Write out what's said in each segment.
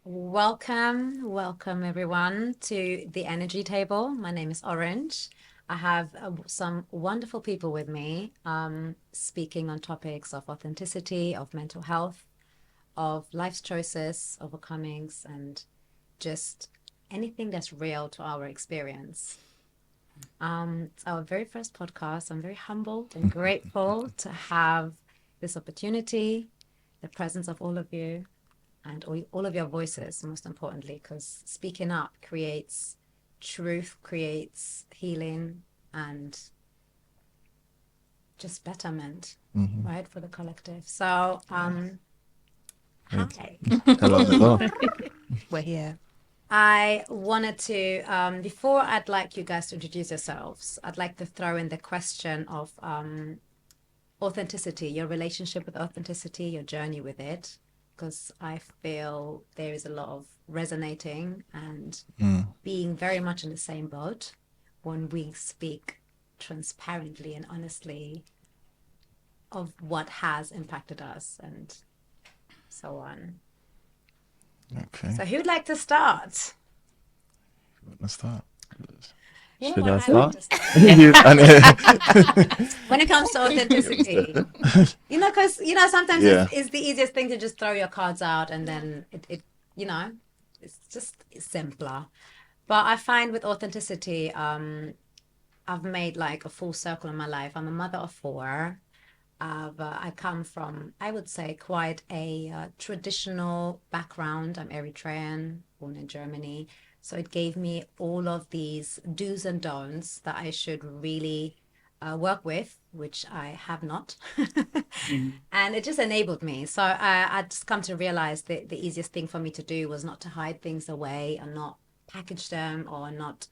Welcome everyone to the Energy Table. My name is Orange. I have some wonderful people with me speaking on topics of authenticity, of mental health, of life's choices, overcomings, and just anything that's real to our experience. It's our very first podcast. I'm very humbled and grateful to have this opportunity, the presence of all of you, and all of your voices, most importantly, because speaking up creates truth, creates healing, and just betterment, right, for the collective. So, hi. Hello. We're here. I wanted to, before I'd like you guys to introduce yourselves, I'd like to throw in the question of authenticity, your relationship with authenticity, your journey with it, because I feel there is a lot of resonating and being very much in the same boat when we speak transparently and honestly of what has impacted us and so on. Okay. So who'd like to start? Let's start. Yeah, Should well, I I'd start? like to start. You- When it comes to authenticity, because sometimes Yeah. it's the easiest thing to just throw your cards out and then it's just simpler. But I find with authenticity, I've made like a full circle in my life. I'm a mother of four. I come from, I would say, quite a traditional background. I'm Eritrean, born in Germany. So it gave me all of these do's and don'ts that I should really work with, which I have not. And it just enabled me. So I just come to realize that the easiest thing for me to do was not to hide things away and not package them or not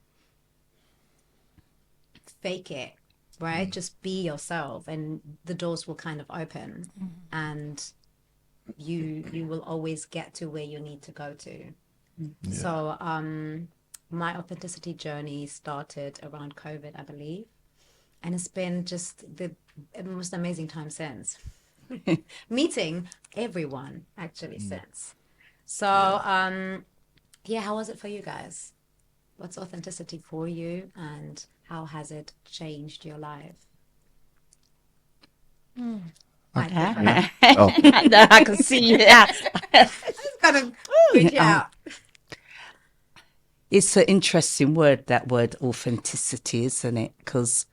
fake it, right? Just be yourself and the doors will kind of open and you will always get to where you need to go to. Yeah. So my authenticity journey started around COVID, I believe. And it's been just the most amazing time since. Meeting everyone actually since. So how was it for you guys? What's authenticity for you and how has it changed your life? Yeah. Oh, No, I can see you. Yeah. Kind of reach out. It's an interesting word, that word authenticity, isn't it? Because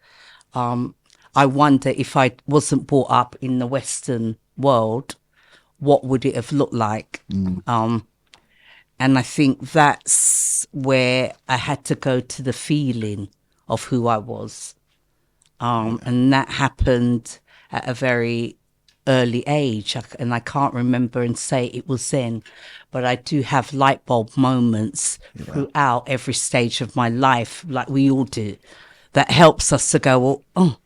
I wonder if I wasn't brought up in the Western world, what would it have looked like? And I think that's where I had to go to the feeling of who I was. And that happened at a very early age. And I can't remember and say it was then, but I do have light bulb moments throughout every stage of my life, like we all do, that helps us to go, oh,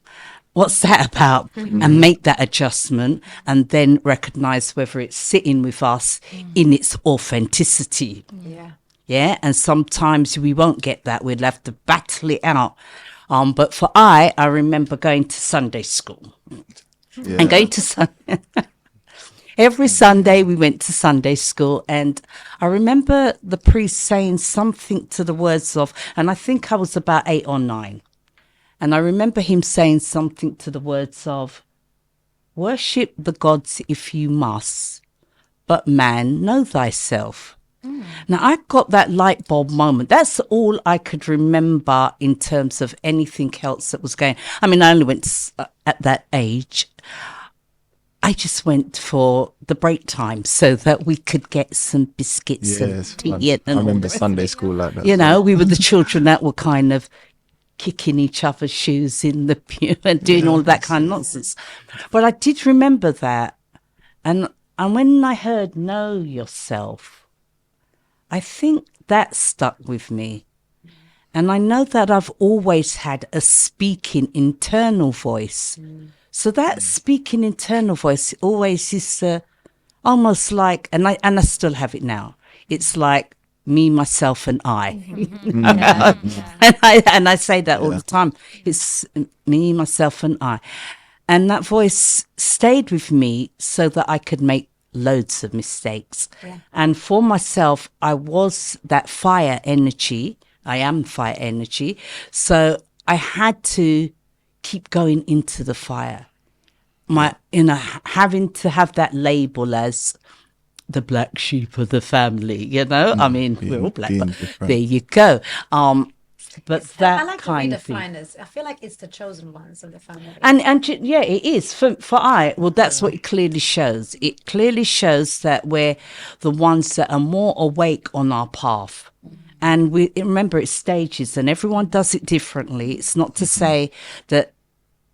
what's that about? And make that adjustment and then recognize whether it's sitting with us in its authenticity. Yeah. Yeah. And sometimes we won't get that. We'll have to battle it out. But for I remember going to Sunday school yeah. and going to every Sunday we went to Sunday school, and I remember the priest saying something to the words of, and I think I was about 8 or 9, and I remember him saying something to the words of, worship the gods if you must, but man, know thyself. Now, I got that light bulb moment. That's all I could remember in terms of anything else that was going. I mean, I only went at that age. I just went for the break time so that we could get some biscuits Yes. and tea. I And all remember the rest. Sunday school like that. You know, we were the children that were kind of kicking each other's shoes in the pew and doing all that kind of nonsense. But I did remember that. And when I heard know yourself, I think that stuck with me. And I know that I've always had a speaking internal voice. So that speaking internal voice always is almost like, and I still have it now. It's like me, myself, and I. And I say that all the time. It's me, myself, and I. And that voice stayed with me so that I could make loads of mistakes. Yeah. And for myself, I was that fire energy. I am fire energy. So I had to keep going into the fire. Having to have that label as the black sheep of the family, I mean, we're all black, being but different. there you go. But I that like to kind of thing. redefine this. I feel like it's the chosen ones of the family. Yeah, it is for I. Well, that's what it clearly shows. It clearly shows that we're the ones that are more awake on our path. And we remember it's stages, and everyone does it differently. It's not to say that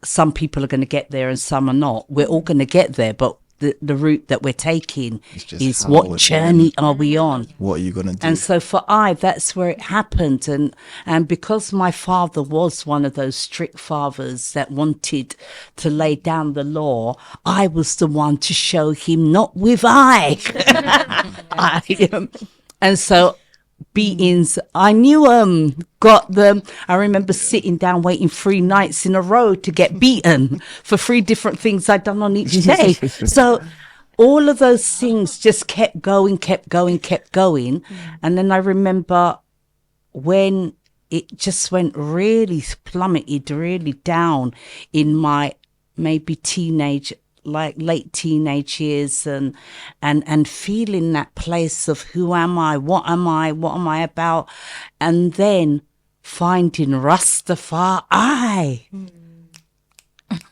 some people are going to get there and some are not. We're all going to get there, but the route that we're taking just is how what and journey are we on? What are you gonna do? And so for I, that's where it happened. And because my father was one of those strict fathers that wanted to lay down the law, I was the one to show him not with I. And so beatings, I knew got them. I remember sitting down waiting 3 nights in a row to get beaten for 3 different things I'd done on each day. So all of those things just kept going. And then I remember when it just went really plummeted really down in my maybe late teenage years, and feeling that place of who am I, what am I about, and then finding Rastafari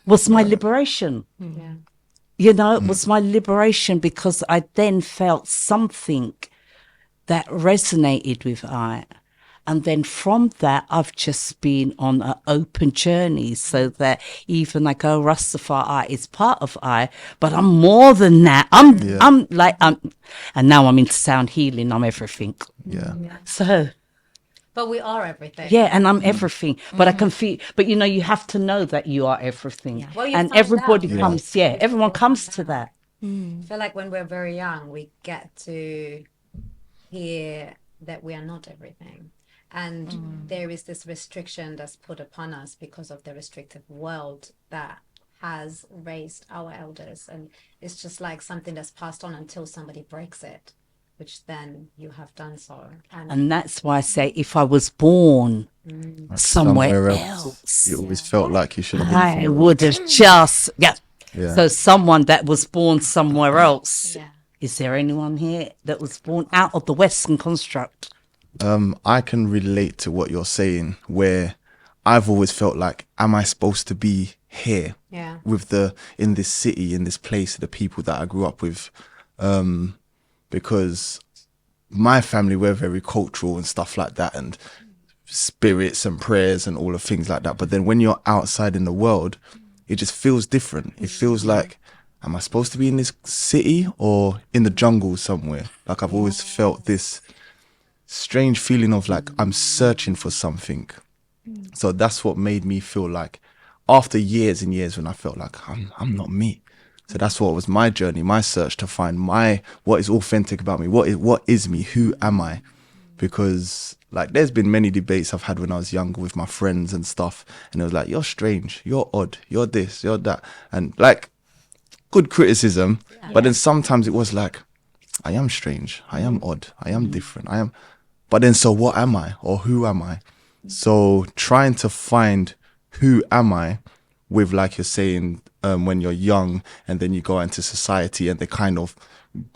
was my liberation. Yeah. It was my liberation, because I then felt something that resonated with I. And then from that, I've just been on an open journey, so that even I go, Rastafari is part of I, but I'm more than that. I'm like, and now I'm into sound healing. I'm everything. Yeah. So, But we are everything. yeah, and I'm everything, but I can feel, but you have to know that you are everything. Well, you And find everybody out. comes, everyone comes to that. I feel like when we're very young, we get to hear that we are not everything. And there is this restriction that's put upon us because of the restrictive world that has raised our elders. And it's just like something that's passed on until somebody breaks it, which then you have done so. And that's why I say, if I was born somewhere else, You always felt like you should have been I somewhere would have just, Yeah. So someone that was born somewhere else. Yeah. Is there anyone here that was born out of the Western construct? I can relate to what you're saying, where I've always felt like, am I supposed to be here? Yeah. With in this city, in this place, the people that I grew up with, because my family, we're very cultural and stuff like that, and spirits and prayers and all of things like that. But then when you're outside in the world, it just feels different. It feels like, am I supposed to be in this city or in the jungle somewhere? Like, I've always felt this strange feeling of like I'm searching for something. So that's what made me feel like, after years and years when I felt like I'm not me. So that's what was my journey, my search to find what is authentic about me, what is me, who am I? Because like there's been many debates I've had when I was younger with my friends and stuff, and it was like, you're strange, you're odd, you're this, you're that, and like good criticism. But then sometimes it was like, I am strange, I am odd, I am different, but then so what am I, or who am I? So trying to find who am I with, like you're saying, when you're young and then you go into society and they kind of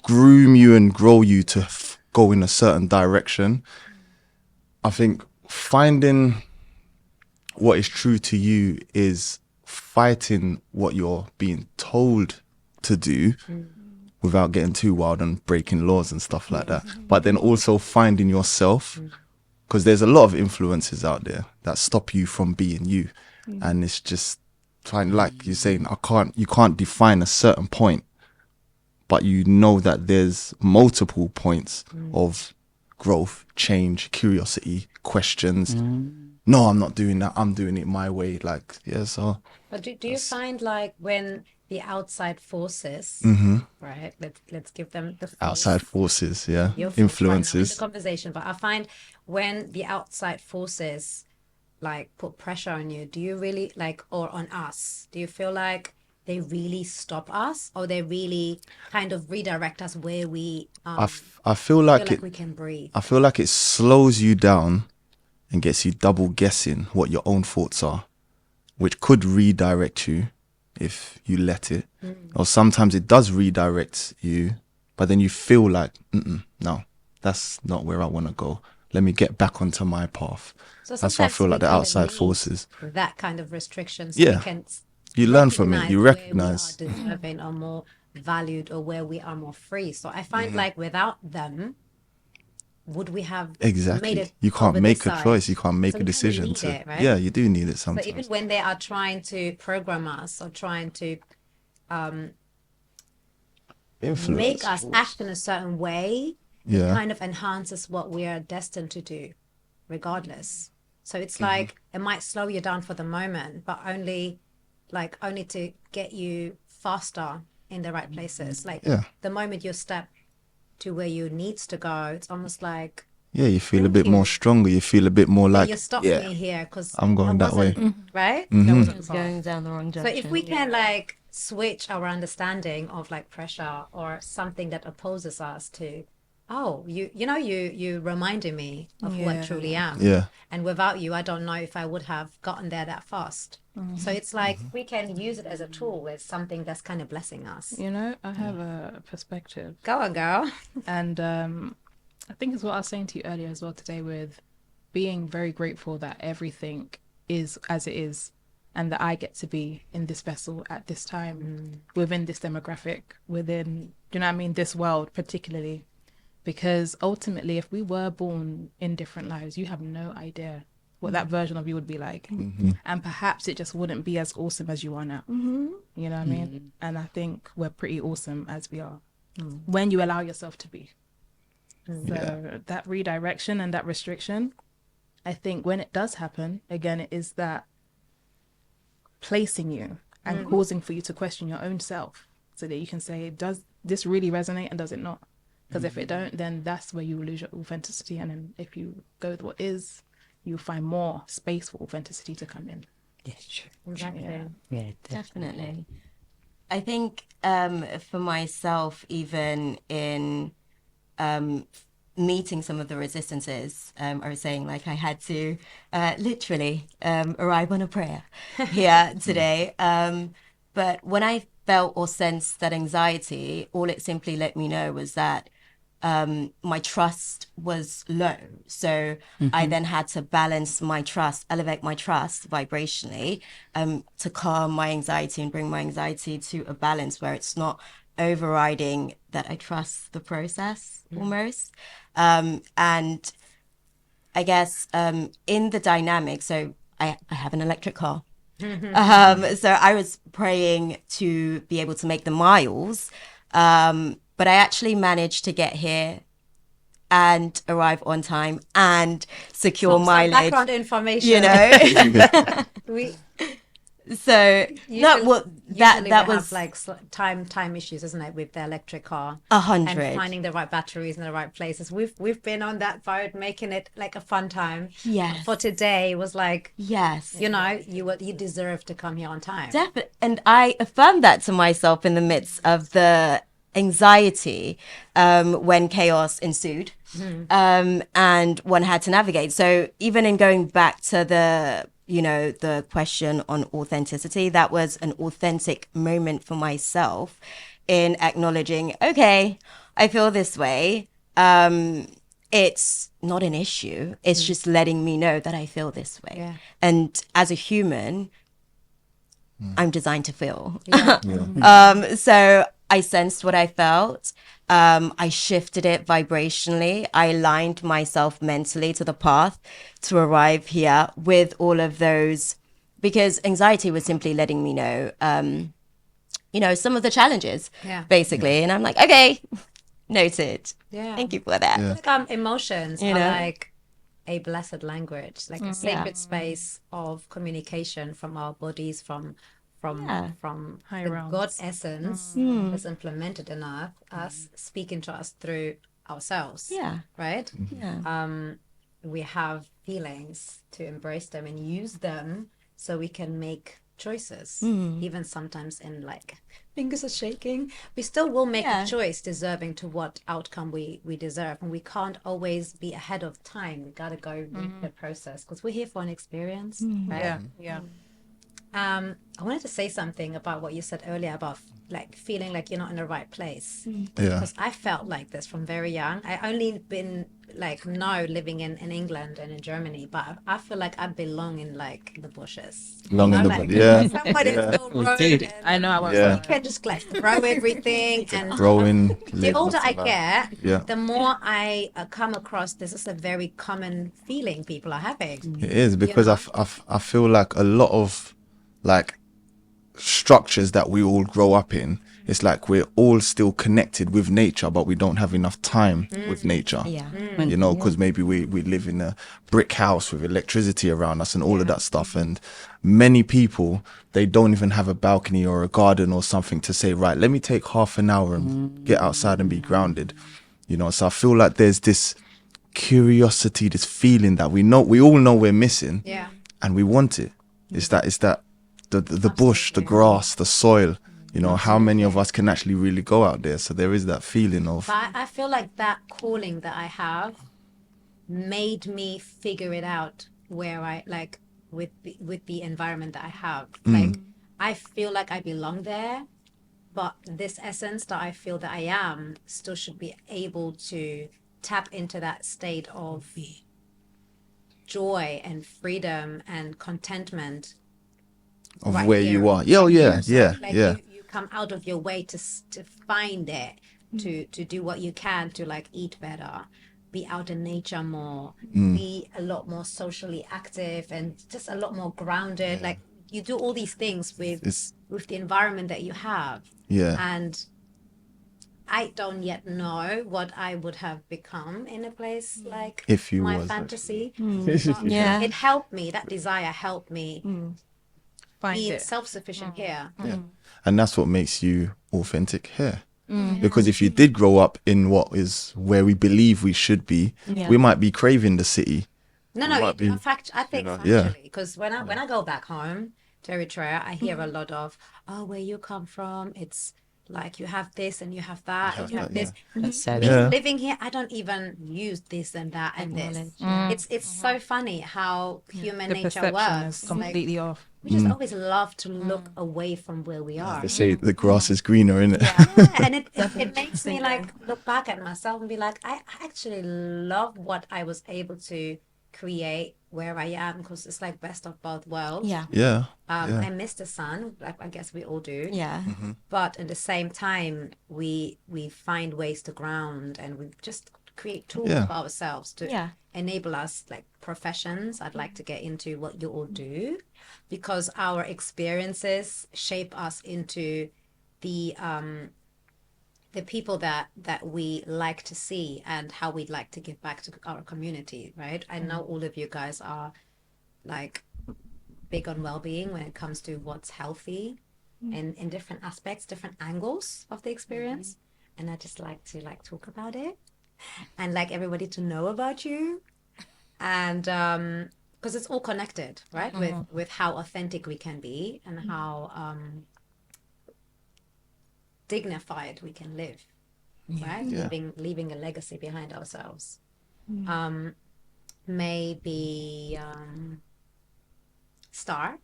groom you and grow you to go in a certain direction. I think finding what is true to you is fighting what you're being told to do without getting too wild and breaking laws and stuff like that. But then also finding yourself, because there's a lot of influences out there that stop you from being you. And it's just trying, like you're saying, you can't define a certain point, but you know that there's multiple points of growth, change, curiosity, questions. No, I'm not doing that. I'm doing it my way. Like, yeah, so. But do you find like when the outside forces, right? Let's give them the Outside forces, yeah. your Influences. the conversation. But I find when the outside forces like put pressure on you, do you really like, or on us, do you feel like they really stop us, or they really kind of redirect us where we I feel feel like like we can breathe. I feel like it slows you down and gets you double guessing what your own thoughts are, which could redirect you if you let it. Or sometimes it does redirect you, but then you feel like, no, that's not where I want to go. Let me get back onto my path. So That's why I sometimes feel we like the kind of outside need forces. that kind of restriction so we Yeah, can you learn from it. recognize You where we are recognize. deserving or more valued, or where we are more free. So I find Mm-hmm. like without them, would we have made Exactly. it You can't over this make a side? choice. You can't make So a we kind of decision need to. it, right? Yeah, you do need it So even sometimes. when they are trying to program us or trying to make Influence. us act in a certain way, it Yeah. kind of enhances what we are destined to do, regardless. So it's like it might slow you down for the moment, but only to get you faster in the right places. Like Yeah. the moment you step to where you needs to go, it's almost like, Yeah, you feel a thank bit more you. stronger. You feel a bit more Then like, you stopped yeah, me here because I'm that going that way. wasn't right. Mm-hmm. That wasn't the It's path. going down the wrong So direction. if we can like switch our understanding of like pressure or something that opposes us to, oh, you reminded me of who I truly am. Yeah. And without you, I don't know if I would have gotten there that fast. So it's like we can use it as a tool with something that's kind of blessing us. You know, I have a perspective, Go on, girl. and I think it's what I was saying to you earlier as well today, with being very grateful that everything is as it is, and that I get to be in this vessel at this time, within this demographic, within, you know what I mean, this world particularly. Because ultimately, if we were born in different lives, you have no idea what that version of you would be like. And perhaps it just wouldn't be as awesome as you are now. You know what I mean? And I think we're pretty awesome as we are when you allow yourself to be. So that redirection and that restriction, I think when it does happen, again, it is that placing you and causing for you to question your own self, so that you can say, does this really resonate and does it not? Because if it don't, then that's where you will lose your authenticity. And then if you go with what is, you'll find more space for authenticity to come in. Yeah, true. Exactly. Yeah, Definitely. I think for myself, even in meeting some of the resistances, I was saying, like, I had to literally arrive on a prayer here today. But when I felt or sensed that anxiety, all it simply let me know was that my trust was low. So I then had to balance my trust, elevate my trust vibrationally, to calm my anxiety and bring my anxiety to a balance where it's not overriding that I trust the process almost. And I guess in the dynamic, so I have an electric car. So I was praying to be able to make the miles. But I actually managed to get here and arrive on time and secure Some mileage. background information. You know, we so usually, that we was have like time issues, isn't it, with the electric car 100. and finding the right batteries in the right places. We've been on that boat, making it like a fun time. Yes. For today was like, Yes. you deserve to come here on time. Definitely. And I affirmed that to myself in the midst of the anxiety when chaos ensued, and one had to navigate. So even in going back to the question on authenticity, that was an authentic moment for myself in acknowledging, okay, I feel this way. It's not an issue. It's just letting me know that I feel this way. Yeah. And as a human, I'm designed to feel. Yeah. So I sensed what I felt. I shifted it vibrationally. I aligned myself mentally to the path to arrive here with all of those, because anxiety was simply letting me know, some of the challenges, Yeah. basically. And I'm like, okay, noted. Yeah. Thank you for that. Yeah. Like emotions You are know? like a blessed language, like a sacred space of communication from our bodies, from Yeah. High the realms. God essence that's implemented in us, speaking to us through ourselves. Yeah. Right? Yeah. We have feelings to embrace them and use them so we can make choices, even sometimes in like fingers are shaking, we still will make a choice deserving to what outcome we deserve, and we can't always be ahead of time. We gotta go with the process because we're here for an experience, right? Yeah. I wanted to say something about what you said earlier about like feeling like you're not in the right place. Yeah. Because I felt like this from very young. I only been like now living in England and in Germany, but I feel like I belong in like the bushes. Long in the like, yeah. somebody's little We road do. and I know I was. Yeah. you can just like throw everything. And Growing, the live, older I nothing like- get, Yeah. the more I come across this is a very common feeling people are having. It is because know? I feel like a lot of like structures that we all grow up in, it's like we're all still connected with nature, but we don't have enough time with nature. Yeah. You know, because maybe we live in a brick house with electricity around us and all of that stuff. And many people, they don't even have a balcony or a garden or something to say, right, let me take half an hour and get outside and be grounded. You know, so I feel like there's this curiosity, this feeling that we all know we're missing, Yeah. and we want it. It's that the bush, the grass, the soil. You know, how many of us can actually really go out there? So there is that feeling of But I feel like that calling that I have made me figure it out where I like with the environment that I have. Like I feel like I belong there, but this essence that I feel that I am still should be able to tap into that state of joy and freedom and contentment right where here, you are. Yeah, oh, right yeah, here. So, yeah, like yeah. you come out of your way to find it, to do what you can to like eat better, be out in nature more, be a lot more socially active and just a lot more grounded. Like you do all these things It's with the environment that you have. yeah. And I don't yet know what I would have become in a place like If you my was fantasy. Yeah. It helped me, that desire helped me Find be it. self-sufficient here. Yeah. And that's what makes you authentic here. Because if you did grow up in what is where we believe we should be, we might be craving the city. No, might be, in fact, I think know, yeah. factually, because when I go back home to Eritrea, I hear a lot of, oh, where you come from, it's like you have this and you have that and you have this. That's so Me Yeah. living here, I don't even use this and that and this. It's so funny how human The nature perception works. is completely off. We just always love to look away from where we are. They say the grass is greener, innit? Yeah, and it makes me like look back at myself and be like, I actually love what I was able to create where I am because it's like best of both worlds. Yeah. Yeah. I miss the sun, like I guess we all do. Yeah. But at the same time, we find ways to ground and we just create tools Yeah. for ourselves to Yeah. enable us, like professions. I'd like to get into what you all do because our experiences shape us into the people that we like to see and how we'd like to give back to our community, right? I know all of you guys are like big on well-being when it comes to what's healthy in different aspects, different angles of the experience. And I just like to like talk about it and like everybody to know about you. And because it's all connected, right? With how authentic we can be and how dignified we can live, right? Yeah. Leaving a legacy behind ourselves. Maybe Star,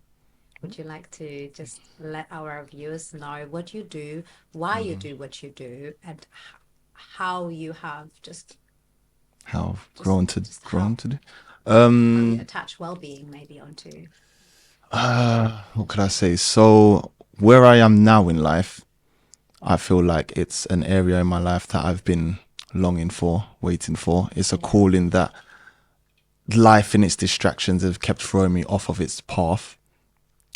would you like to just let our viewers know what you do, why you do what you do, and how you have just How I've grown to just grown how- to do. how you attach well-being maybe onto. What could I say? So where I am now in life, I feel like it's an area in my life that I've been longing for, waiting for. It's a calling that life and its distractions have kept throwing me off of its path,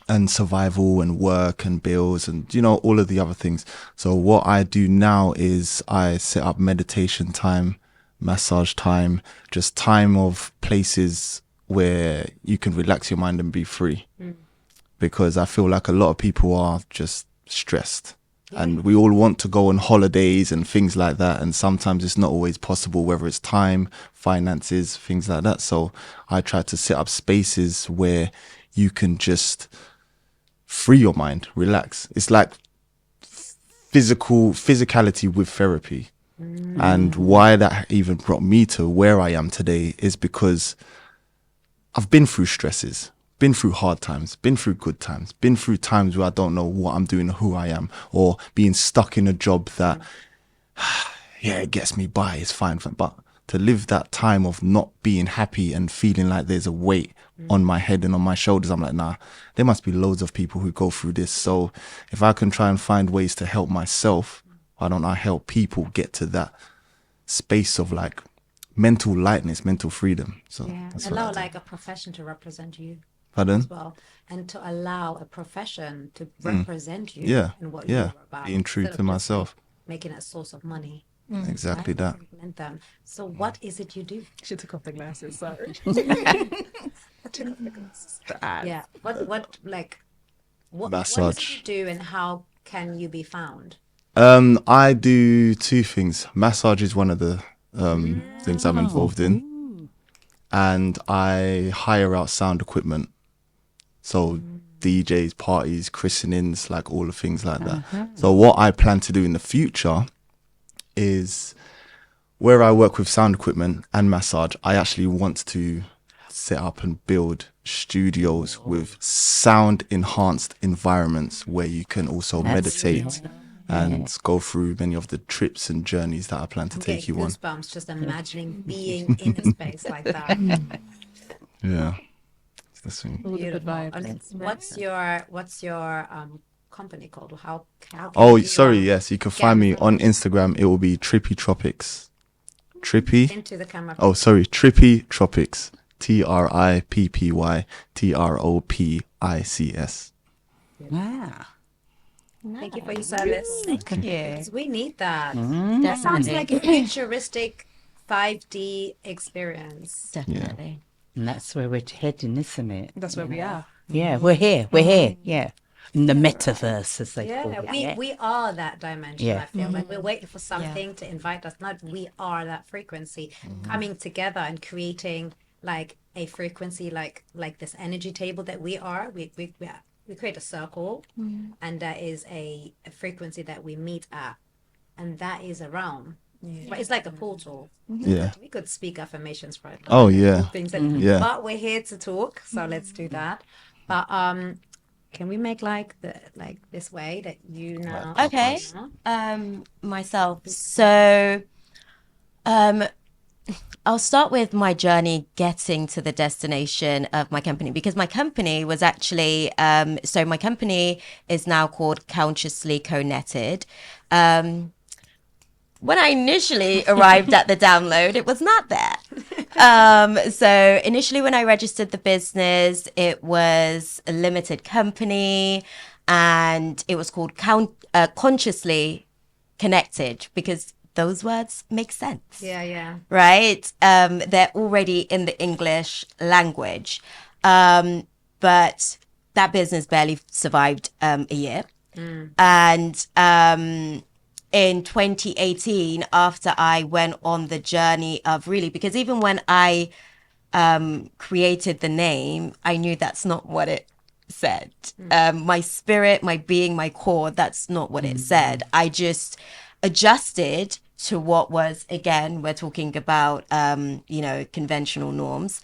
and survival and work and bills and, you know, all of the other things. So what I do now is I set up meditation time, massage time, just time of places where you can relax your mind and be free. Because I feel like a lot of people are just stressed. And we all want to go on holidays and things like that. And sometimes it's not always possible, whether it's time, finances, things like that. So I try to set up spaces where you can just free your mind, relax. It's like physicality with therapy. And why that even brought me to where I am today is because I've been through stresses, been through hard times, been through good times, been through times where I don't know what I'm doing or who I am, or being stuck in a job that, yeah, it gets me by, it's fine. But to live that time of not being happy and feeling like there's a weight on my head and on my shoulders, I'm like, nah, there must be loads of people who go through this. So if I can try and find ways to help myself, why don't I help people get to that space of like mental lightness, mental freedom? So Yeah, that's what I allow do. like a profession to represent you Pardon? as well, and to allow a profession to represent you Yeah, and what yeah. you're about, Being true instead to of just like myself. making it a source of money. Exactly Right? that. Implement them. So what is it you do? She took off the glasses. Sorry. I took off the glasses. The eyes. Yeah. What like what is it Massage. you do, and how can you be found? I do two things. Massage is one of the things I'm involved in, and I hire out sound equipment. So DJs, parties, christenings, like all the things like that. So what I plan to do in the future is where I work with sound equipment and massage, I actually want to set up and build studios with sound enhanced environments where you can also meditate and go through many of the trips and journeys that I plan to I'm take getting you on. goosebumps just imagining being in a space like that. Yeah. That's the thing. All the good Beautiful. vibes. And what's your company called? How can Oh, you, sorry. Yes, you can find me on Instagram. It will be Trippy Tropics. Trippy. into the camera? Oh, sorry. Trippy Tropics. TRIPPY TROPICS. Wow. Thank you for your service. Thank you. Because we need that. That sounds Definitely. like a futuristic 5D experience. Definitely. And that's where we're heading, isn't it? That's where we are. Yeah, we're here. We're here. Yeah. In the metaverse, as they call Yeah, it. we are that dimension. Yeah. I feel like we're waiting for something to invite us. Not we are that frequency coming together and creating like a frequency, like this energy table that we are. We create a circle, and that is a frequency that we meet at, and that is a realm. But it's like a portal. Yeah. We could speak affirmations for it. Oh, yeah. Things that, Yeah. But we're here to talk, so let's do that. But can we make like this way that you now? Okay. Myself. So, I'll start with my journey getting to the destination of my company, because my company was actually, so my company is now called Consciously Connected. When I initially arrived at the download, it was not there. So initially when I registered the business, it was a limited company and it was called Consciously Connected, because those words make sense. Yeah. Right? They're already in the English language. But that business barely survived a year. And in 2018, after I went on the journey of really, because even when I created the name, I knew that's not what it said. My spirit, my being, my core, that's not what it said. I just adjusted to what was, again, we're talking about, conventional norms,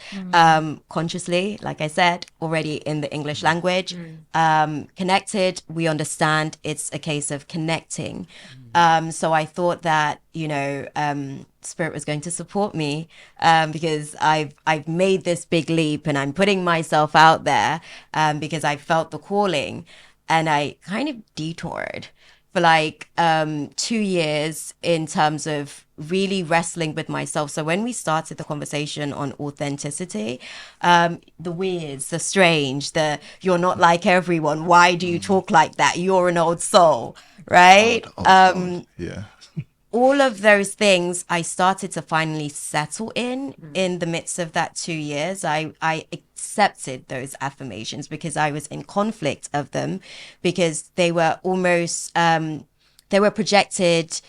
consciously, like I said, already in the English language, connected, we understand it's a case of connecting. So I thought that, Spirit was going to support me, because I've made this big leap and I'm putting myself out there, because I felt the calling, and I kind of detoured for like 2 years in terms of really wrestling with myself. So when we started the conversation on authenticity, the weirds, the strange, the you're not like everyone, why do you talk like that, you're an old soul, right? Yeah. All of those things I started to finally settle in the midst of that 2 years. I accepted those affirmations because I was in conflict of them, because they were almost, they were projected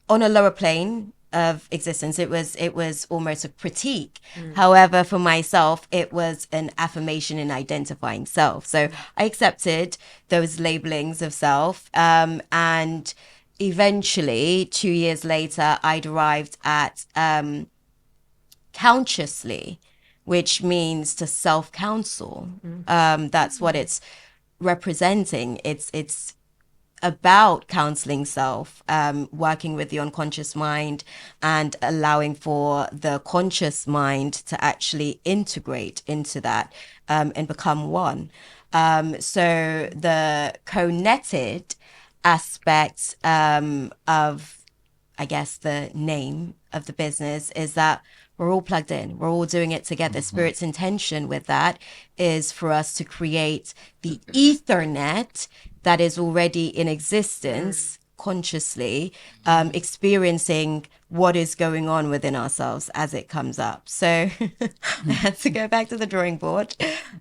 on a lower plane of existence. It was almost a critique. However, for myself, it was an affirmation in identifying self. So I accepted those labelings of self, and eventually 2 years later I'd arrived at consciously, which means to self-counsel. That's what it's representing. It's about counseling self, working with the unconscious mind and allowing for the conscious mind to actually integrate into that, and become one. So the co-netted aspect of, I guess, the name of the business is that we're all plugged in. We're all doing it together. Spirit's intention with that is for us to create the Ethernet that is already in existence consciously, experiencing what is going on within ourselves as it comes up. So I had to go back to the drawing board.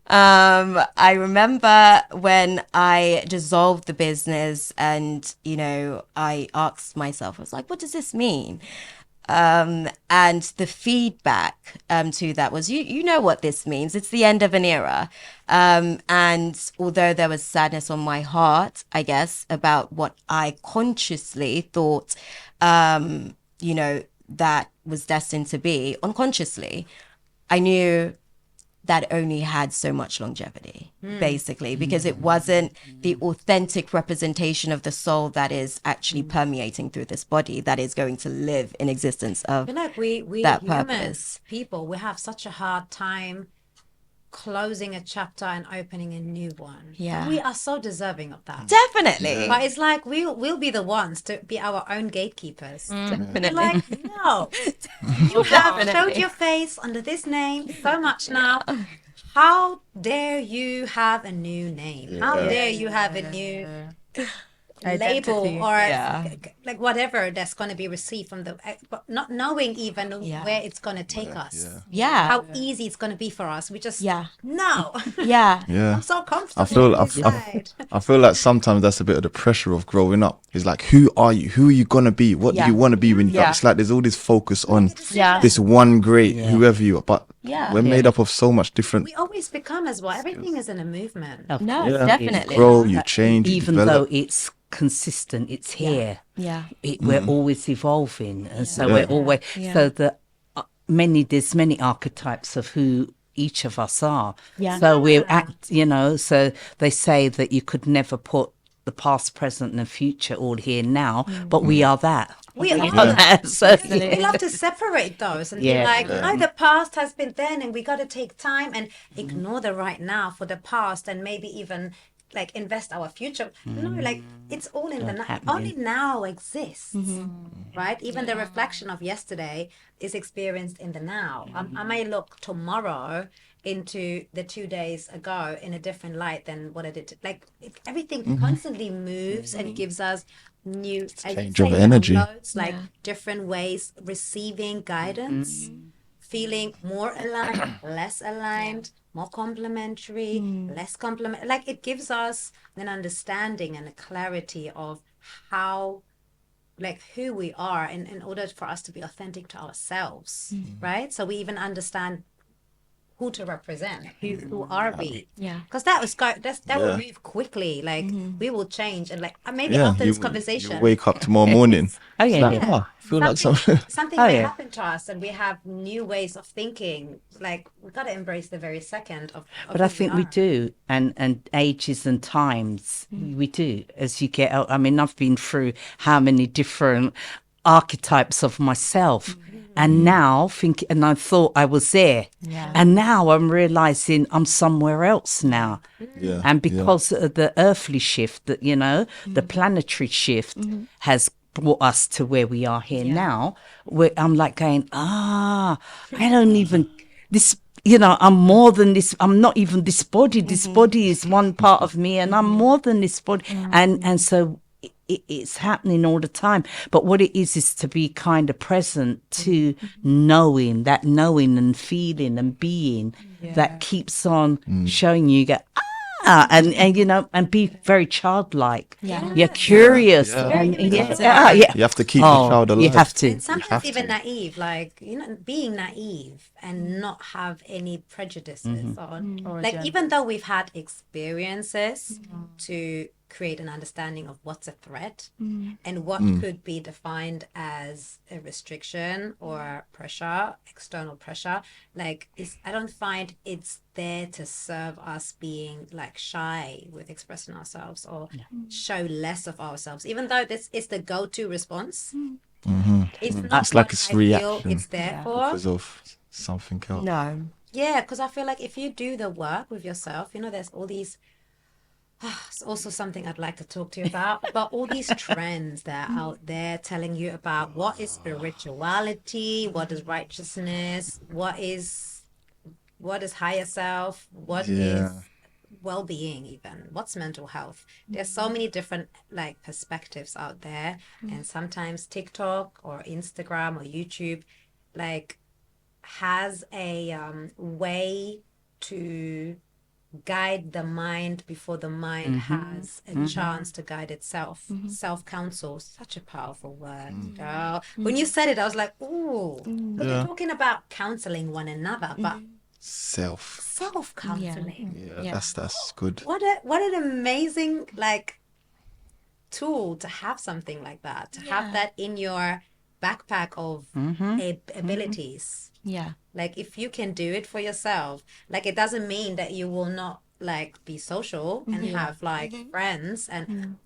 I remember when I dissolved the business and, I asked myself, I was like, what does this mean? And the feedback to that was, you know what this means. It's the end of an era. And although there was sadness on my heart, I guess, about what I consciously thought, that was destined to be, unconsciously, I knew that only had so much longevity, basically, because it wasn't the authentic representation of the soul that is actually permeating through this body that is going to live in existence of I feel like we that human purpose. people, we have such a hard time closing a chapter and opening a new one. Yeah. We are so deserving of that. Definitely. But it's like we'll be the ones to be our own gatekeepers. Definitely. We're like, no, you have showed your face under this name so much now. How dare you have a new name? How dare you have a new label Identity. or Yeah. like whatever that's going to be received from the, but not knowing even Yeah. where it's going to take us. Yeah. How easy it's going to be for us. We just no. Yeah. Yeah. I'm so I comfortable feel inside. I feel like sometimes that's a bit of the pressure of growing up. It's like, who are you? Who are you gonna be? What do you want to be when you grow up? It's like there's all this focus on Yeah. this one great whoever you are, but Yeah. we're made up of so much different. We always become as well. Everything is in a movement. No, Yeah. definitely. You grow, you change, you Even develop. though it's consistent, it's here. Yeah. We're always evolving, and so Yeah. we're always Yeah. so there's many archetypes of who each of us are. Yeah. So we're so they say that you could never put the past, present, and future all here now, but we are that. We are that. So we love to separate those and be Yeah. like, no, the past has been then, and we got to take time and ignore the right now for the past, and maybe even like invest our future. No, like it's all in the now. happening. Only now exists, right? Even the reflection of yesterday is experienced in the now. I may look tomorrow into the 2 days ago in a different light than what I did. Like everything constantly moves and gives us new Change of energy. downloads, like different ways receiving guidance, feeling more aligned, less aligned, more complementary, less complement. Like it gives us an understanding and a clarity of how, like who we are in order for us to be authentic to ourselves, right? So we even understand who to represent, who are we? Yeah. Because that will move quickly. Like we will change, and like maybe Yeah, after you, this conversation, you wake up tomorrow morning. Oh, yeah, It's like, yeah. I feel like something. something Oh, may yeah. happen to us, and we have new ways of thinking. Like we got to embrace the very second of But who I think we are. do, and ages and times we do. As you get out, I mean, I've been through how many different archetypes of myself, and now and I thought I was there, and now I'm realizing I'm somewhere else now. Yeah, And because of the earthly shift, that the planetary shift has brought us to where we are here now, where I'm like going, I don't even this. I'm more than this. I'm not even this body. This body is one part of me, and I'm more than this body. And so it's happening all the time. But what it is to be kind of present to knowing and feeling and being that keeps on showing you. and you know, and be very childlike. Yeah. You're curious, Yeah. and Very yeah, innocent. You have to keep the child alive. you have to. And sometimes have even to. naive, like, being naive and not have any prejudices on, Or like, agenda. even though we've had experiences to create an understanding of what's a threat and what could be defined as a restriction or pressure, external pressure, like, I don't find it's there to serve us being like shy with expressing ourselves or show less of ourselves, even though this is the go-to response. It's not It's like what it's I feel reaction it's there for. because of something else. No. Yeah, because I feel like if you do the work with yourself, there's all these. It's also something I'd like to talk to you about. But all these trends that are out there telling you about what is spirituality, what is righteousness, what is higher self, what is Yeah. well-being, even what's mental health. There's so many different like perspectives out there, and sometimes TikTok or Instagram or YouTube like has a way to guide the mind before the mind has a chance to guide itself. Self-counsel, such a powerful word, girl. When you said it, I was like, ooh, because they're Yeah. talking about counseling one another, but Self. self-counseling. Yeah, that's good. What an amazing like tool to have something like that, to have that in your backpack of abilities. Yeah. Like if you can do it for yourself, like it doesn't mean that you will not like be social and have like friends, and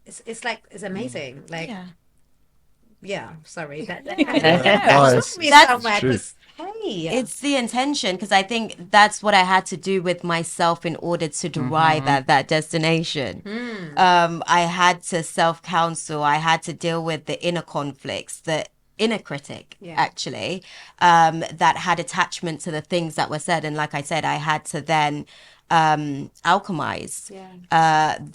it's like it's amazing. Like sorry that Nice. took me That's somewhere true. 'cause, hey, It's the intention, because I think that's what I had to do with myself in order to derive at that destination. I had to self-counsel. I had to deal with the inner conflicts, the inner critic, actually, that had attachment to the things that were said. And like I said, I had to then alchemize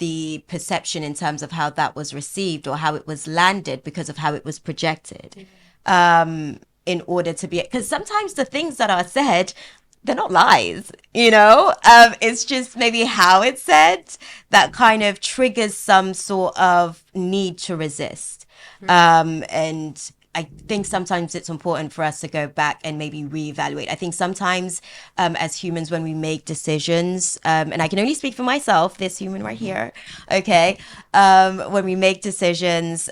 the perception in terms of how that was received or how it was landed because of how it was projected. In order to be, because sometimes the things that are said, they're not lies, it's just maybe how it's said that kind of triggers some sort of need to resist. And I think sometimes it's important for us to go back and maybe reevaluate. I think sometimes as humans, when we make decisions, and I can only speak for myself, this human right here, okay, when we make decisions,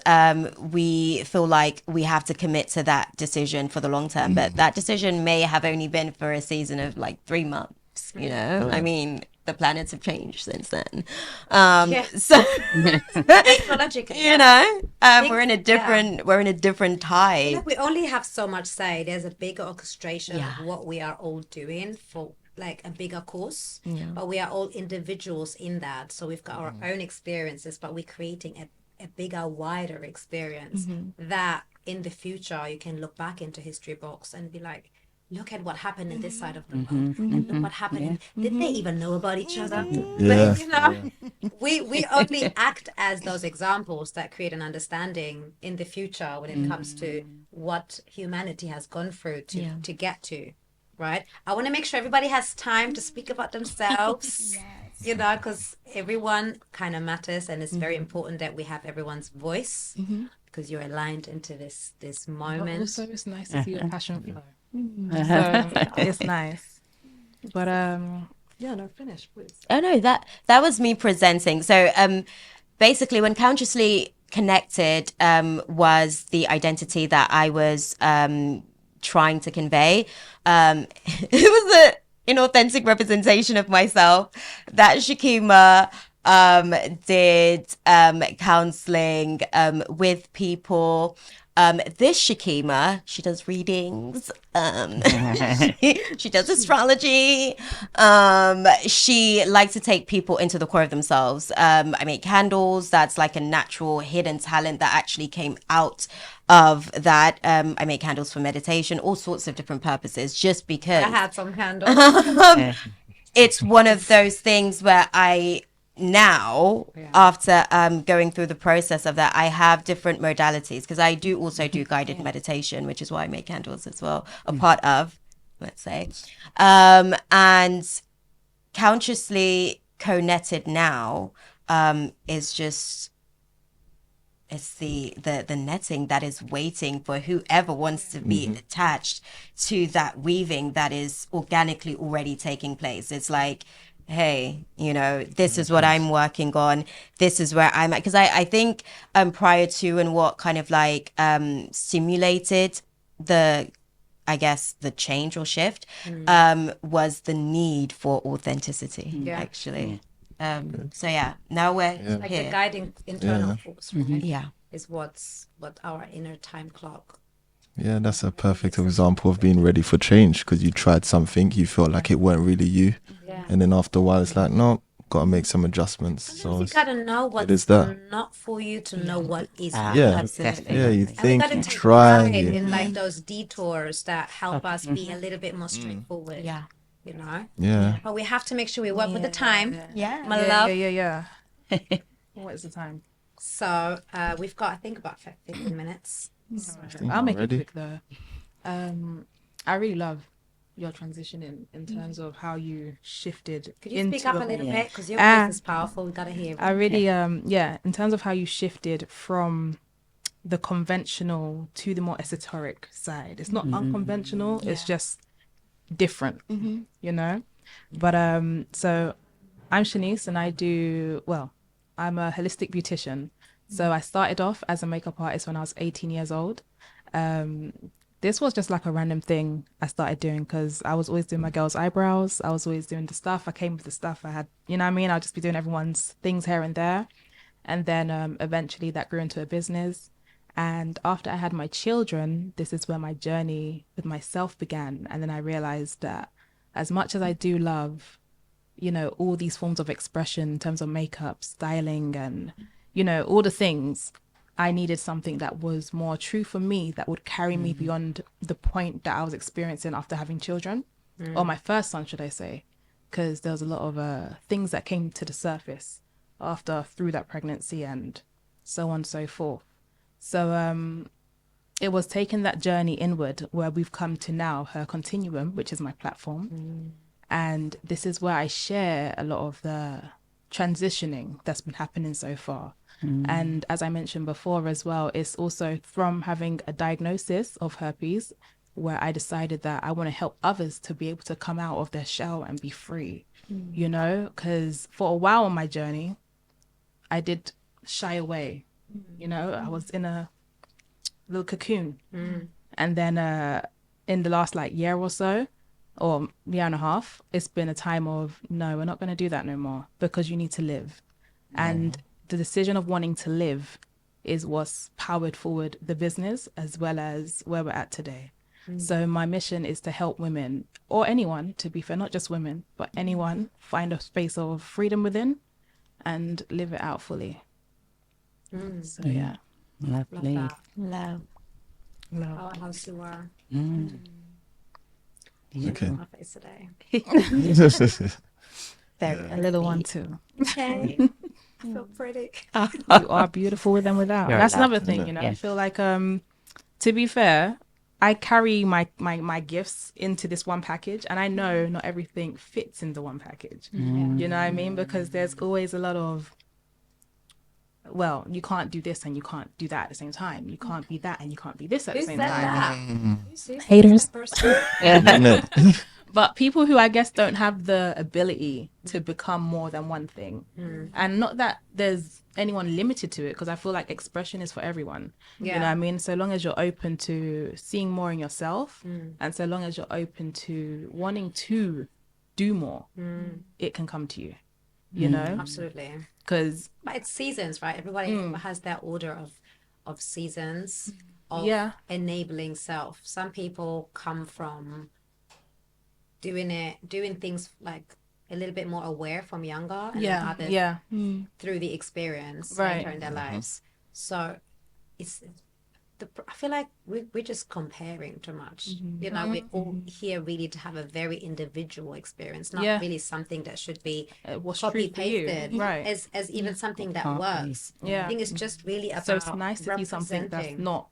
we feel like we have to commit to that decision for the long term. But that decision may have only been for a season of like 3 months, I mean, the planets have changed since then. So technologically, we're in a different tide. like we only have so much say. There's a bigger orchestration of what we are all doing for like a bigger course, but we are all individuals in that. So we've got our own experiences, but we're creating a bigger, wider experience that in the future you can look back into history books and be like, look at what happened in this side of the world, and look what happened. Did they even know about each other? Yeah. But we only act as those examples that create an understanding in the future when it comes to what humanity has gone through to get to, right? I want to make sure everybody has time to speak about themselves. Because everyone kind of matters, and it's very important that we have everyone's voice because you're aligned into this But moment. also, it's nice to see your passion flow. So it's nice. But finish, please. Oh no, that was me presenting. So basically, when consciously connected was the identity that I was trying to convey. It was an inauthentic representation of myself that Shakima did counseling with people. This Shakima, she does readings. She does astrology. She likes to take people into the core of themselves. I make candles. That's like a natural hidden talent that actually came out of that. I make candles for meditation, all sorts of different purposes, just because I had some candles. it's one of those things where I now, after going through the process of that, I have different modalities, because I do also do guided meditation, which is why I make candles as well, a part of, let's say, and consciously co-netted now is just, it's the netting that is waiting for whoever wants to be attached to that weaving that is organically already taking place. It's like, hey, this is what I'm working on. This is where I'm at. Because I think prior to, and what kind of like stimulated the, I guess, the change or shift was the need for authenticity, actually. So yeah, now we're Like here. the guiding internal force, right? Yeah. Is what our inner time clock. Yeah, that's a perfect example of being ready for change, because you tried something, you felt like it weren't really you, Yeah. and then after a while it's like, no, gotta make some adjustments. So You it's, gotta know it is what's that. not for you to know what is for you. Yeah, Absolutely. yeah, you And we think, gotta you take try, pride you, in like those detours that help us be a little bit more straightforward. Yeah. yeah. But we have to make sure we work with the time. Yeah. My love. Yeah. What is the time? So we've got, I think, about 15 minutes. I'll make Already? it quick though. I really love your transition in terms of how you shifted Could you into speak up a more- little bit? Because your voice is powerful. We gotta hear I it. really in terms of how you shifted from the conventional to the more esoteric side. It's not unconventional, it's just different, But so I'm Shanice, and I'm a holistic beautician. So I started off as a makeup artist when I was 18 years old. This was just like a random thing I started doing because I was always doing my girls' eyebrows. I was always doing the stuff. I came with the stuff. I had, you know what I mean? I'll just be doing everyone's things here and there. And then eventually that grew into a business. And after I had my children, this is where my journey with myself began. And then I realized that as much as I do love, all these forms of expression in terms of makeup, styling, and, all the things, I needed something that was more true for me, that would carry me beyond the point that I was experiencing after having children, or my first son, should I say, because there was a lot of things that came to the surface through that pregnancy and so on and so forth. So it was taking that journey inward where we've come to now, Her Continuum, which is my platform. And this is where I share a lot of the transitioning that's been happening so far. And as I mentioned before as well, it's also from having a diagnosis of herpes where I decided that I want to help others to be able to come out of their shell and be free, because for a while on my journey, I did shy away. I was in a little cocoon. And then in the last year or so, or year and a half, it's been a time of, no, we're not going to do that no more, because you need to live. And the decision of wanting to live is what's powered forward the business as well as where we're at today. So my mission is to help women, or anyone, to be fair, not just women, but anyone, find a space of freedom within and live it out fully. So yeah. Lovely. Love Love. that. Powerhouse you are. Okay. My face today. Very A little one too. Okay. I feel pretty. You are beautiful with and without. You're That's allowed. another thing, I Yes. feel like to be fair, I carry my gifts into this one package, and I know not everything fits in the one package. You know what I mean? Because there's always a lot of, well, you can't do this and you can't do that at the same time. You can't be that and you can't be this at Who the said same time. that? You see? Haters. That person? Innit? But people who I guess don't have the ability to become more than one thing. And not that there's anyone limited to it, because I feel like expression is for everyone. You know what I mean? So long as you're open to seeing more in yourself, and so long as you're open to wanting to do more, it can come to you, Absolutely. Because But it's seasons, right? Everybody has their order of seasons of enabling self. Some people come from doing things like a little bit more aware from younger, and then others through the experience later in their lives. So it's I feel like we're just comparing too much. We're all here really to have a very individual experience, not really something that should be what's copy true for you, pasted right? as even something that works. I think it's just really about So it's nice to see something that's not,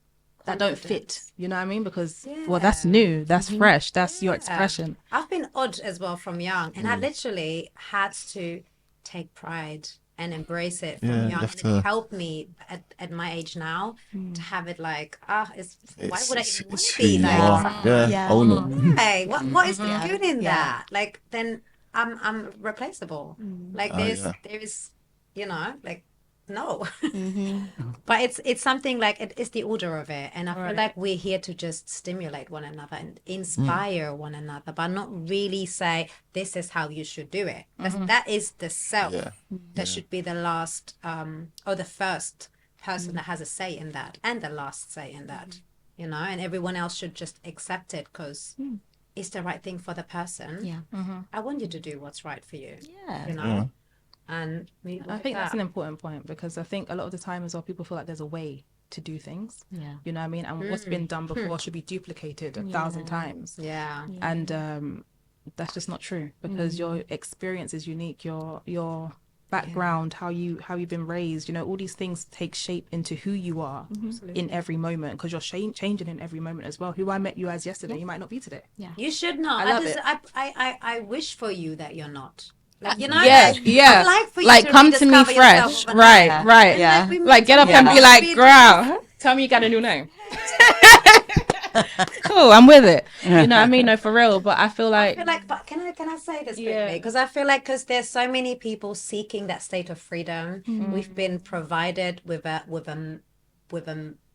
that don't fit. confidence. You know what I mean? Because well, that's new, that's fresh, that's your expression. I've been odd as well from young, and I literally had to take pride and embrace it from Yeah, you young, have and to- it helped me at my age now to have it like, why would I even want it's to who be you like are. someone? Yeah, Yeah. own it. Hey, what is the good in Yeah. that? Like, then I'm replaceable. Like, Oh, yeah. there is, like, no. Mm-hmm. But it's something like it is the order of it, and I feel Right. like we're here to just stimulate one another and inspire one another, but not really say this is how you should do it. That is the self Yeah. that should be the last or the first person that has a say in that, and the last say in that, and everyone else should just accept it because it's the right thing for the person. Yeah. I want you to do what's right for you. Yeah. Yeah. And we I think that's an important point, because I think a lot of the time as well, people feel like there's a way to do things. Yeah. You know what I mean? And what's been done before should be duplicated 1,000 times. yeah. And that's just not true, because your experience is unique. Your background, how you've been raised, all these things take shape into who you are in every moment, because you're changing in every moment as well. Who I met you as yesterday, you might not be today. You should not. I love it. I wish for you that you're not. Like, Yeah, like, yeah. I'd like for you Like, to come to me rediscover yourself fresh. overnight. Right, Yeah. right. Yeah. we Like, get up meant and to be like, be girl, tell me you got a new name. Cool, I'm with it. You know what I mean? No, for real. But I feel I like, feel like, but can I say this Yeah. quickly? Because I feel like, there's so many people seeking that state of freedom. We've been provided with a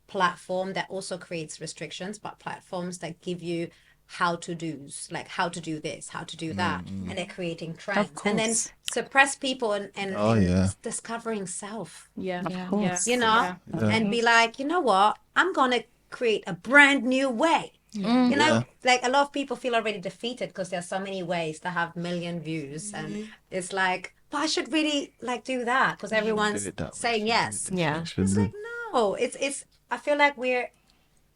platform that also creates restrictions, but platforms that give you how to do's, like how to do this, how to do that, and they're creating trends, and then course. suppress people and Oh, yeah. discovering self. yeah, Of course. And be like, you know what? I'm gonna create a brand new way. Yeah. Like a lot of people feel already defeated because there's so many ways to have million views, and it's like, but I should really like do that because everyone's Do it that way. saying yes. Yeah. It's like, no, it's I feel like we're,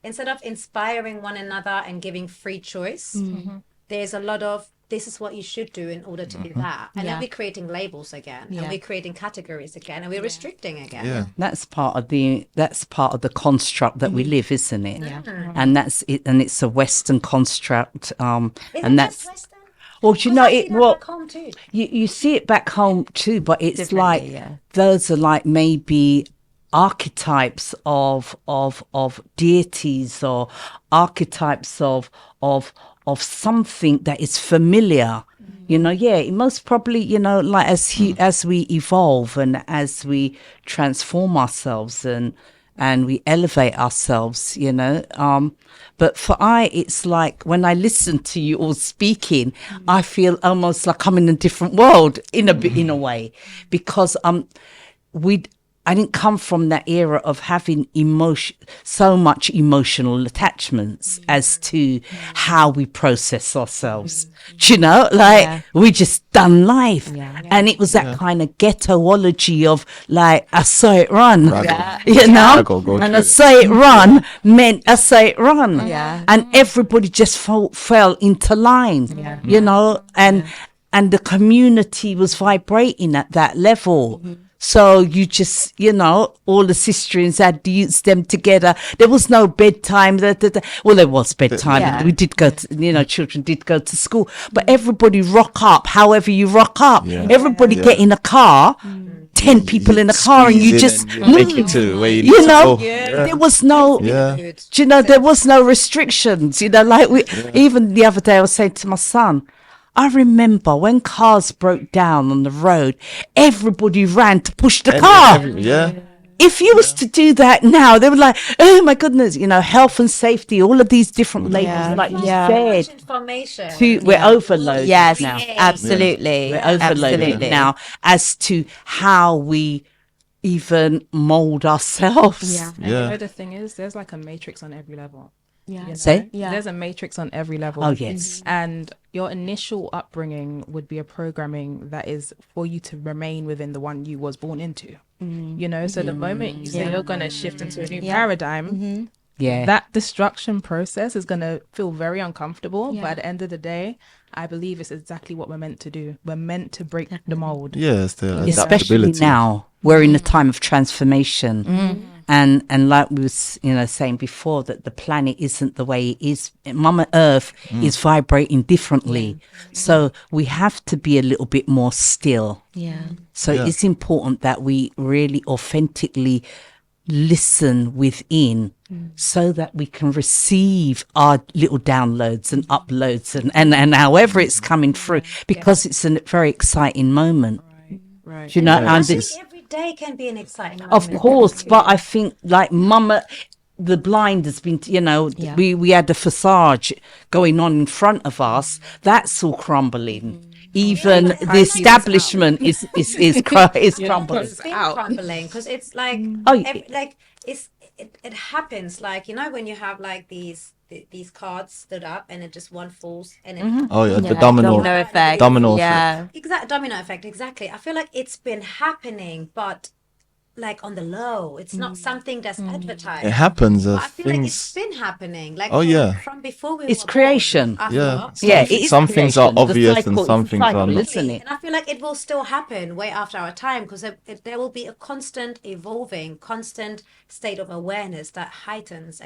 instead of inspiring one another and giving free choice, there's a lot of, this is what you should do in order to do that. And then Yeah. we're creating labels again, and Yeah. we're creating categories again, and we're restricting again. Yeah. That's part of the construct that we live, isn't it? Yeah. And that's it, and it's a Western construct. Isn't And that that's Western? well, do you 'Cause know I see it. that Well, back home too. you see it back home too, but it's Differently, like yeah. those are like maybe archetypes of deities, or archetypes of something that is familiar. It most probably, like as we evolve and as we transform ourselves and we elevate ourselves, but it's like when I listen to you all speaking, I feel almost like I'm in a different world in a way, because I didn't come from that era of having so much emotional attachments as to how we process ourselves. Do you know, like we just done life, and it was that kind of ghettoology of like I saw it run, I go and through I it. saw it run meant I saw it run, Yeah. and everybody just fell into line, and the community was vibrating at that level. So you just, all the sisters had the youths them together. There was no bedtime. Well, there was bedtime. Yeah. We did go to, children did go to school. But everybody rock up, however you rock up. Yeah. Everybody get in a car, 10 people in a car, and you Squeeze just in and you make it to where you need You to know, go. Yeah. there was no, Yeah. Good. do you know, there was no restrictions, like even the other day I was saying to my son, I remember when cars broke down on the road, everybody ran to push the car. Yeah. If you was to do that now, they were like, oh my goodness, health and safety, all of these different labels, like you Yeah. said. Much information. We're overloaded Yes, now. absolutely. We're overloaded Absolutely. now as to how we even mold ourselves. Yeah. and Yeah. the thing is, there's like a matrix on every level. Yeah. you know? Say? Yeah. There's a matrix on every level. Oh, yes. And your initial upbringing would be a programming that is for you to remain within the one you was born into. So the moment you say you're going to shift into a new paradigm, Yeah. that destruction process is going to feel very uncomfortable. But at the end of the day, I believe it's exactly what we're meant to do. We're meant to break the mold. Yeah, it's the Especially adaptability. now, we're in a time of transformation. and like we was saying before, that the planet isn't the way it is. Mama Earth is vibrating differently, so we have to be a little bit more still. Yeah. So Yeah. it's important that we really authentically listen within, so that we can receive our little downloads and uploads and however it's coming through, because it's a very exciting moment. Right. You know, Yeah, and I think it's, every day can be an exciting of moment. course, but I think like Mama, the blind has been, Yeah. we had a facade going on in front of us. That's all crumbling. Even Yeah, the establishment is crumbling. It's been out. crumbling because it's like Oh, yeah. like it happens like when you have like these cards stood up and it just one falls and it Oh yeah, the Yeah, domino effect. domino Yeah. exact domino effect, exactly. I feel like it's been happening, but like on the low. It's not something that's advertised. It happens. But I feel like it's Things. been happening. Like Oh, yeah. from before we It's were creation. born, I Yeah. thought. Yeah, it is Some things are creation. The obvious and cycle- some it's a things are cycle, not. isn't it? And I feel like it will still happen way after our time because there will be a constant evolving, constant state of awareness that heightens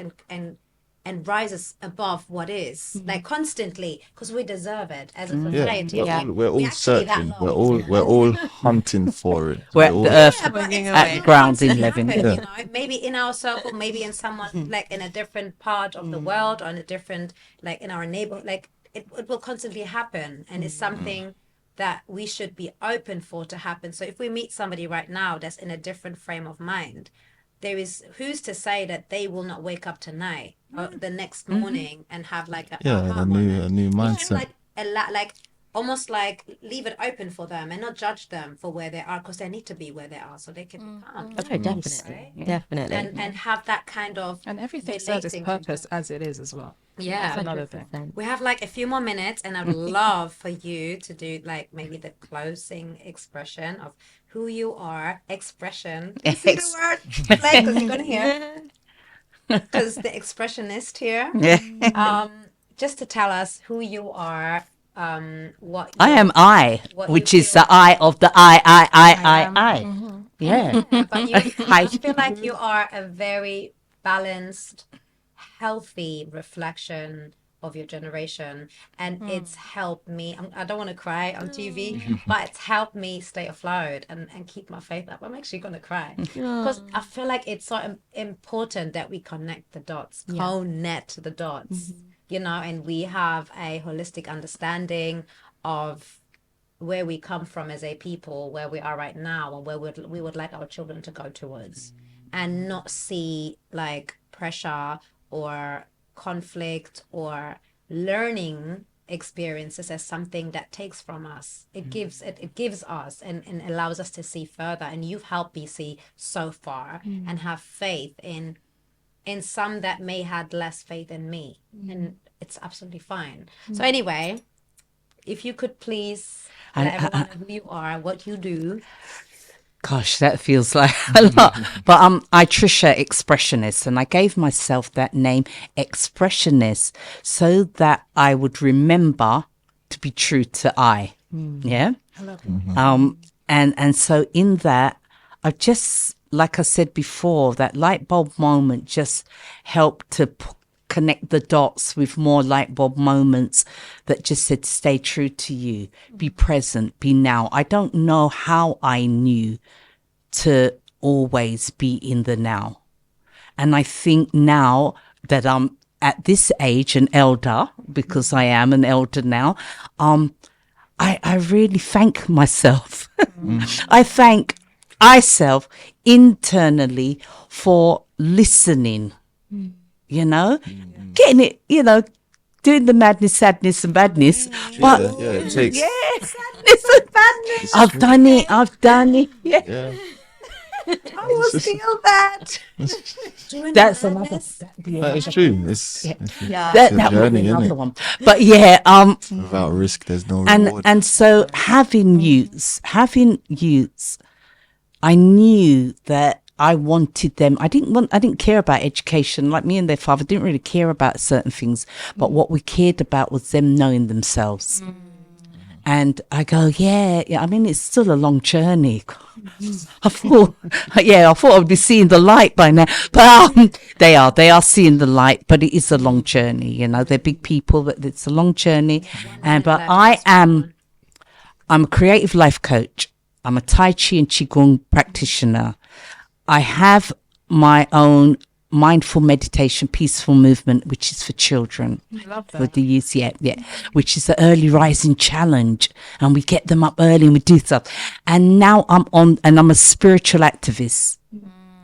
and rises above what is, like constantly, because we deserve it as a Yeah, society. we're all We're actually that searching. We're low. all hunting for it. We're at all, the earth Yeah, but it's at still ground constantly 11. happen, Yeah. you know, maybe in our circle, maybe in someone like in a different part of the world or in a different, like in our neighborhood, like it will constantly happen. And it's something that we should be open for to happen. So if we meet somebody right now that's in a different frame of mind, there is who's to say that they will not wake up tonight or the next morning and have like a Yeah, aha a new moment. mindset. Like like almost like leave it open for them and not judge them for where they are because they need to be where they are so they can be calm. Oh, definitely. Right? Definitely. And have that kind of And everything serves its relating purpose to- as it is as well. yeah. That's another thing. 100%. We have like a few more minutes, and I'd love for you to do like maybe the closing expression of who you are. Expression. You see the word? Like, because you're gonna hear. Because the expressionist here. Just to tell us who you are. What I your- am I, what which you is feel- the I of the I. Yeah. But I feel like you are a very balanced, healthy reflection of your generation, and it's helped me. I don't want to cry on TV, but it's helped me stay afloat and keep my faith up. I'm actually going to cry because I feel like it's so important that we connect the dots, connect the dots, you know, and we have a holistic understanding of where we come from as a people, where we are right now, and where we would like our children to go towards, and not see like pressure or conflict or learning experiences as something that takes from us. It gives us and allows us to see further. And you've helped me see so far and have faith in some that may had less faith in me, and it's absolutely fine. So anyway, if you could please let everyone know who you are, what you do. Gosh, that feels like a lot. But I Trisha Expressionist, and I gave myself that name Expressionist so that I would remember to be true to I. Yeah. And so in that, I just, like I said before, that light bulb moment just helped to connect the dots with more light bulb moments that just said, stay true to you, be present, be now. I don't know how I knew to always be in the now. And I think now that I'm at this age, an elder, because I am an elder now, I really thank myself. I thank myself internally for listening, you know, getting it, you know, doing the madness, sadness and badness. But Yeah, it takes. sadness and badness. I've done it. Yeah. Yeah. I will feel that. Doing That's the another. madness. That is true. It's That a was journey, another innit? one. But yeah, Without risk, there's no and reward. and so having youths, I knew that I wanted them. I didn't care about education. Like me and their father didn't really care about certain things, but what we cared about was them knowing themselves. And I go, yeah. I mean, it's still a long journey. I thought I'd be seeing the light by now, but they are seeing the light, but it is a long journey. You know, they're big people, but it's a long journey. But I'm a creative life coach. I'm a Tai Chi and Qigong practitioner. I have my own mindful meditation, peaceful movement, which is for children. I love For that. the youth, which is the early rising challenge, and we get them up early and we do stuff. And now I'm a spiritual activist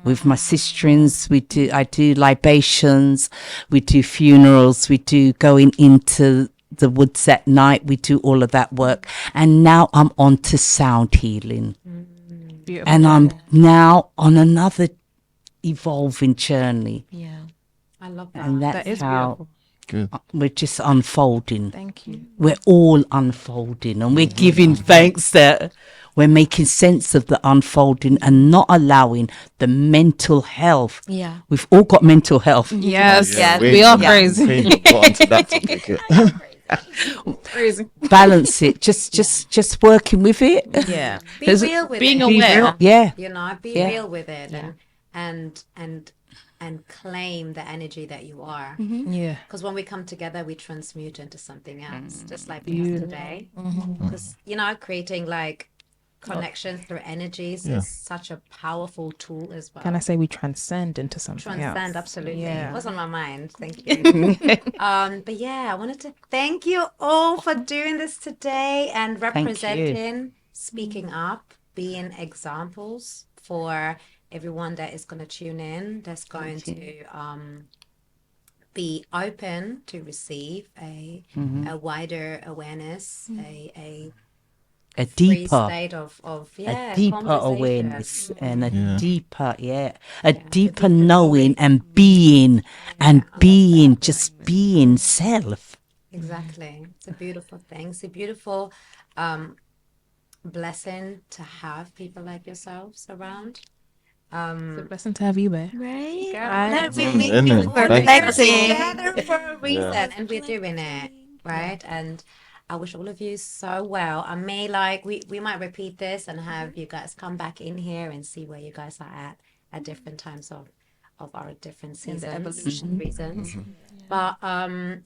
with my sisterins. I do libations, we do funerals, we do going into the woods at night, we do all of that work. And now I'm on to sound healing, Beautiful. and I'm now on another evolving journey, Yeah. I love that. and That that's is how beautiful. Good. we're just unfolding. Thank you. We're all unfolding, and we're giving thanks that we're making sense of the unfolding and not allowing the mental health. Yeah. We've all got mental health. Yes. Yeah, We are ain't crazy. we ain't got onto that topic yet. Crazy. Balance it. Just working with it. Yeah. Be 'Cause real with being it. aware. Yeah. You know, be Yeah. real with it, and claim the energy that you are. Yeah. Because when we come together, we transmute into something else, just like we have today. Because, you know, creating like connections through energies is such a powerful tool as well. Can I say we transcend into something Transcend, else? absolutely. Yeah. It was on my mind. Thank you. But yeah, I wanted to thank you all for doing this today and representing, speaking up, being examples for everyone that is going to tune in, that's going to be open to receive a wider awareness, a A free deeper, state of a deeper conversation. awareness, and a Yeah. deeper, a deeper deeper knowing knowing. and being, and I love being, that. just being self. Exactly. It's a beautiful thing. It's a beautiful blessing to have people like yourselves around. It's a blessing to have you, babe. Right? Let me Mm, meet isn't you it? for Thank you. together for a reason, and we're doing it, right? And I wish all of you so well. I may we might repeat this and have you guys come back in here and see where you guys are at different times of our different seasons, reasons. But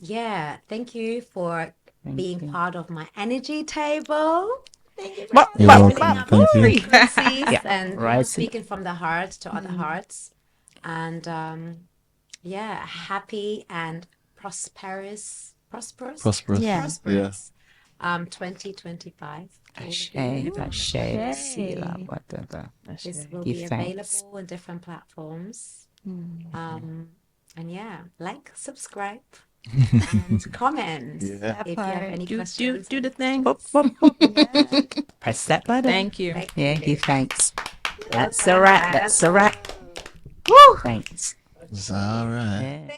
yeah, thank you for being part of my energy table. You're welcome. Thank you. Frequencies and Right. speaking from the heart to other hearts, and yeah, happy and prosperous Prosperous. Yeah. prosperous 2025. This will Give be thanks. available on different platforms. And yeah, like, subscribe, and comment Yeah. if you have any questions. Do the thing. Press that button. Thank you. Yeah, give thanks. That's a wrap. That's a wrap. Woo! Thanks. It's all right. Yeah.